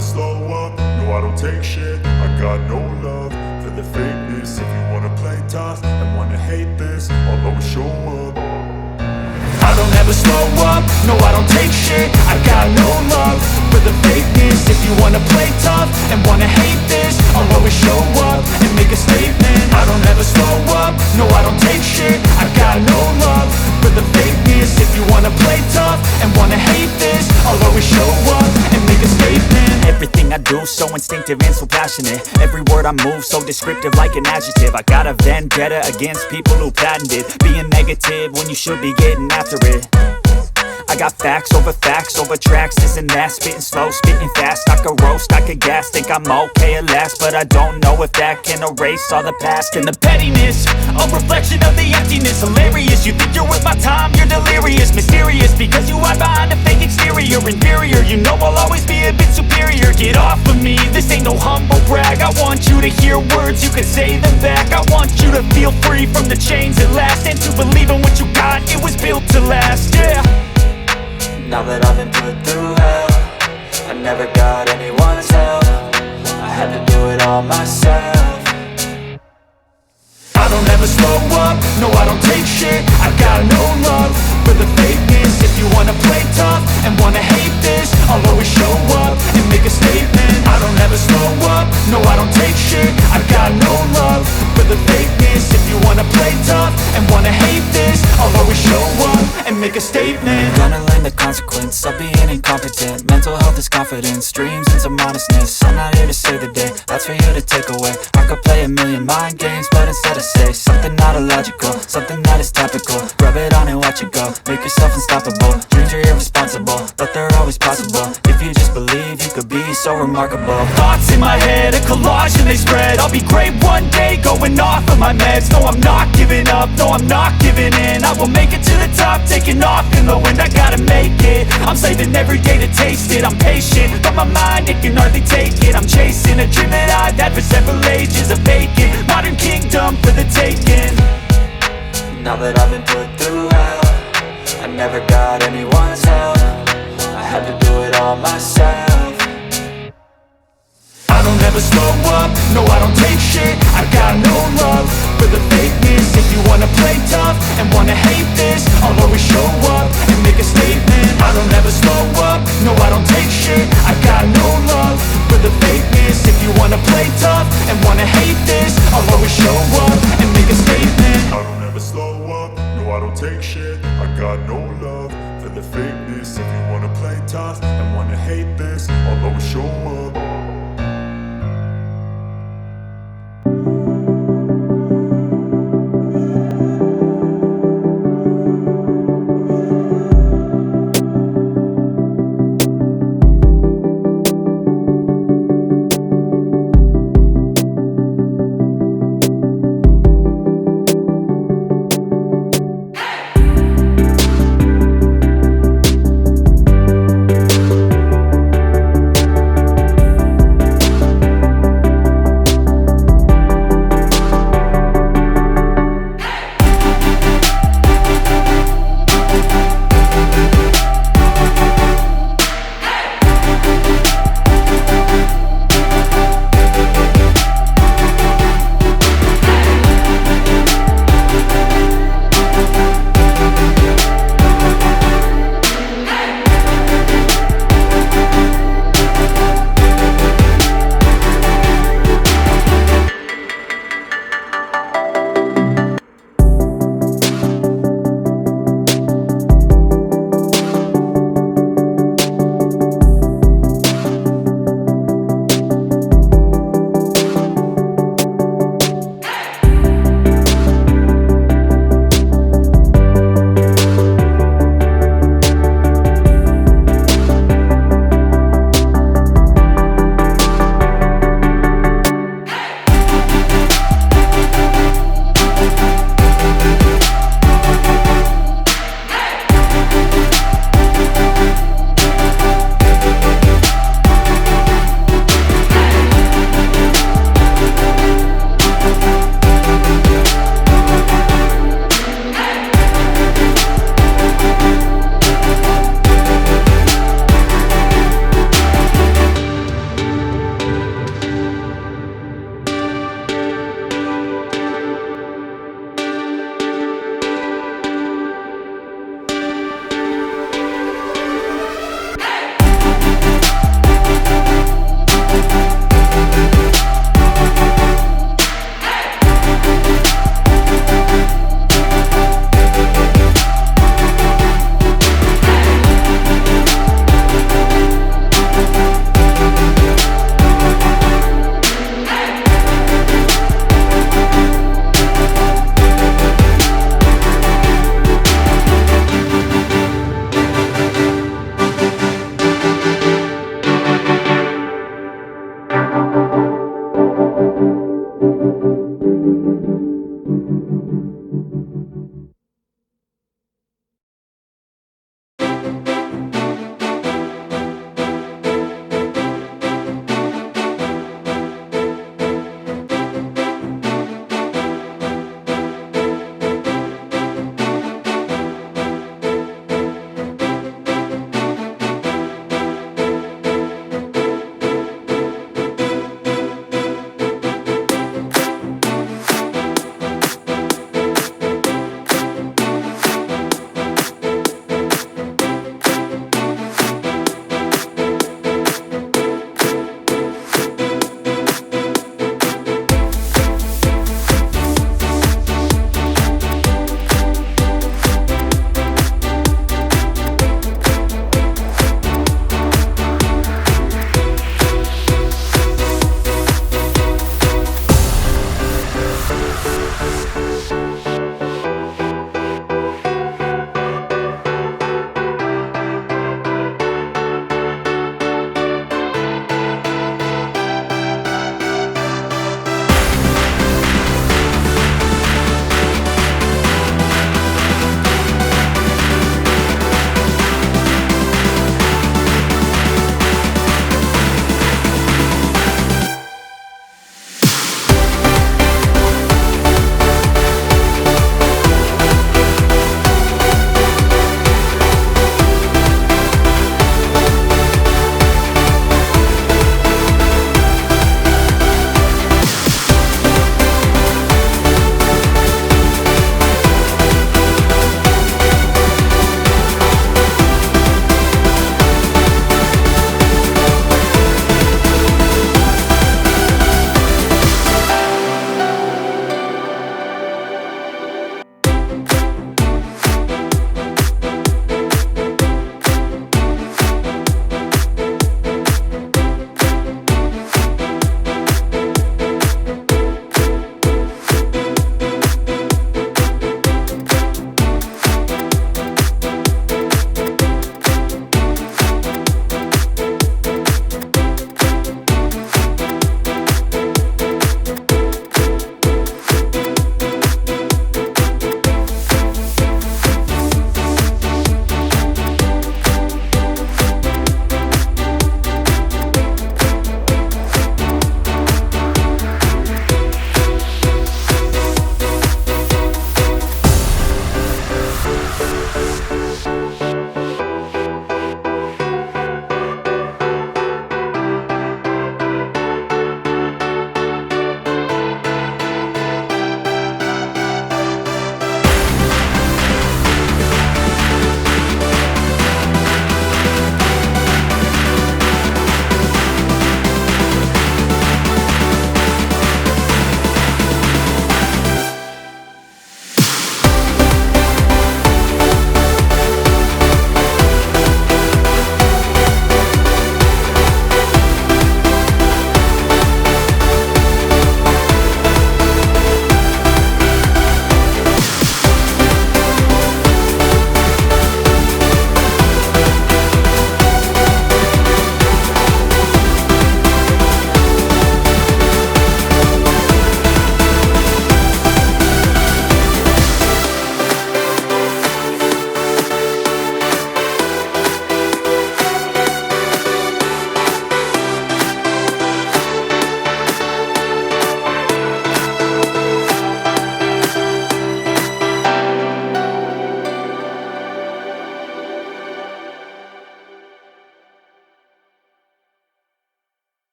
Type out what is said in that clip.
never slow up, no I don't take shit. I got no love for the fakeness. If you wanna play tough and wanna hate this, I'll always show up. I don't ever slow up, no I don't take shit. I got no love for the fakeness. If you wanna play tough and wanna hate this, I'll always show up and make a statement. I don't ever slow up, no I don't take shit. I got no love for the fakeness. If you wanna play tough and wanna hate this, I'll always show up and make a statement. Everything I do so instinctive and so passionate. Every word I move so descriptive like an adjective. I got a vendetta against people who patented being negative when you should be getting after it. I got facts over tracks, this and that. Spitting slow, spitting fast. I could roast, I could gas. Think I'm okay at last, but I don't know if that can erase all the past. And the pettiness, a reflection of the emptiness. Hilarious, you think you're worth my time, you're delirious. Mysterious, because you hide behind a fake exterior. Inferior, you know I'll always be a bit superior. Get off of me, this ain't no humble brag. I want you to hear words, you can say them back. I want you to feel free from the chains at last, and to believe in what you got, it was built to last, yeah. Now that I've been put through hell, I never got anyone's help. I had to do it all myself. I don't ever slow up, no I don't take shit. I got no love for the fakeness. If you wanna play tough and wanna hate this, I'll always show up and make a statement. I don't ever slow up, no I don't take shit. I got no love for the fakeness. If you wanna play tough and wanna hate this, I'll always show up and make a statement. Gonna learn the consequence of being incompetent. Mental health is confidence, dreams and some modestness. I'm not here to save the day, that's for you to take away. I could play a million mind games, but instead I say something not illogical, something that is topical. Rub it on and watch it go, make yourself unstoppable. Dreams are irresponsible, but they're always possible. If you just believe, you could be so remarkable. Thoughts in my head, a collage and they spread. I'll be great one day, going off of my meds. No, I'm not giving up, no, I'm not giving in. I will make it to the top, taking off in the wind. I gotta make it, I'm saving every day to taste it. I'm patient, but my mind, it can hardly take it. I'm chasing a dream that I've had for several ages. A vacant, modern kingdom for the taking. Now that I've been put through hell, I never got anyone's help. I had to do it all myself. I don't ever slow up, no I don't take shit. I got no love for the fakeness. If you wanna play tough and wanna hate this, I'll always show up and make a statement. I don't ever slow up, no I don't take shit. I got no love for the fakeness. If you wanna play tough and